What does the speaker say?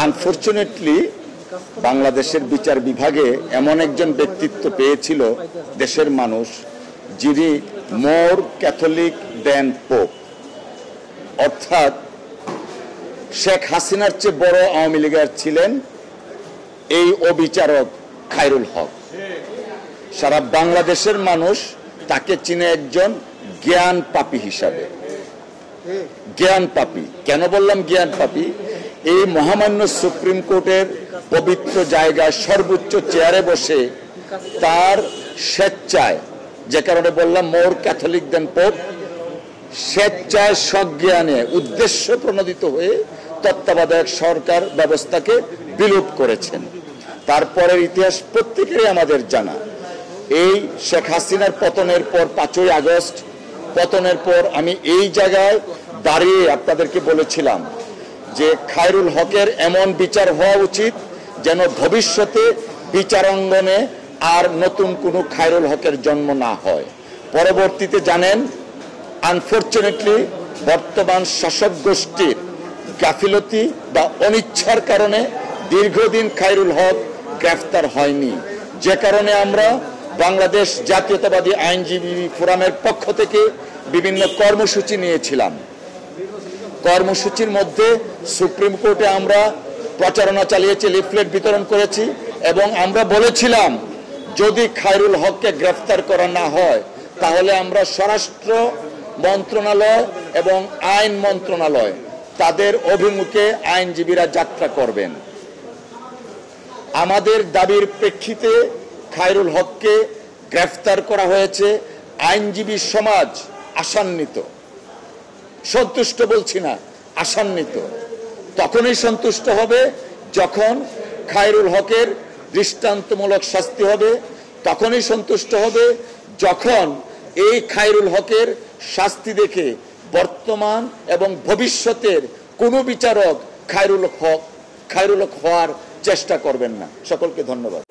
Unfortunately বাংলাদেশের বিচার বিভাগে এমন একজন ব্যক্তিত্ব পেয়েছিল দেশের মানুষ, যিনি মোর ক্যাথলিক দেন পোপ, অর্থাৎ শেখ হাসিনার চেয়ে বড় আওয়ামী লীগের ছিলেন এই অবিচারক খায়রুল হক। সারা বাংলাদেশের মানুষ তাকে চিনে একজন জ্ঞান পাপী হিসাবে। জ্ঞান পাপী কেন বললাম? জ্ঞান পাপী, এই মহামান্য সুপ্রিম কোর্টের পবিত্র জায়গায় সর্বোচ্চ চেয়ারে বসে তার স্বেচ্ছায়, যে কারণে বললাম মোর ক্যাথলিক দেন পোপ, স্বেচ্ছায় সজ্ঞানে উদ্দেশ্য প্রণোদিত হয়ে তত্ত্বাবধায়ক সরকার ব্যবস্থাকে বিলোপ করেছেন। তারপরের ইতিহাস প্রত্যেকেরই আমাদের জানা। এই শেখ হাসিনার পতনের পর 5ই আগস্ট পতনের পর আমি এই জায়গায় দাঁড়িয়ে আপনাদেরকে বলেছিলাম যে খায়রুল হকের এমন বিচার হওয়া উচিত যেন ভবিষ্যতে বিচারাঙ্গনে আর নতুন কোনো খায়রুল হকের জন্ম না হয়। পরবর্তীতে জানেন, আনফরচুনেটলি বর্তমান শাসক গোষ্ঠীর গাফিলতি বা অনিচ্ছার কারণে দীর্ঘদিন খায়রুল হক গ্রেফতার হয়নি, যে কারণে আমরা বাংলাদেশ জাতীয়তাবাদী আইনজীবী ফোরামের পক্ষ থেকে বিভিন্ন কর্মসূচি নিয়েছিলাম। কর্মসূচির মধ্যে সুপ্রিম কোর্টে আমরা প্রচারণা চালিয়েছি, লিফলেট বিতরণ করেছি এবং আমরা বলেছিলাম যদি খায়রুল হককে গ্রেফতার করা না হয় তাহলে আমরা স্বরাষ্ট্র মন্ত্রণালয় এবং আইন মন্ত্রণালয় তাদের অভিমুখে আইনজীবীরা যাত্রা করবেন। আমাদের দাবির প্রেক্ষিতে খায়রুল হককে গ্রেফতার করা হয়েছে। আইনজীবী সমাজ আশান্বিত, সন্তুষ্ট বলছি না, আশান্বিত। তখনই সন্তুষ্ট হবে যখন খায়রুল হকের দৃষ্টান্তমূলক শাস্তি হবে, তখনই সন্তুষ্ট হবে যখন এই খায়রুল হকের শাস্তি দেখে বর্তমান এবং ভবিষ্যতের কোনো বিচারক খায়রুল হক হওয়ার চেষ্টা করবেন না। সকলকে ধন্যবাদ।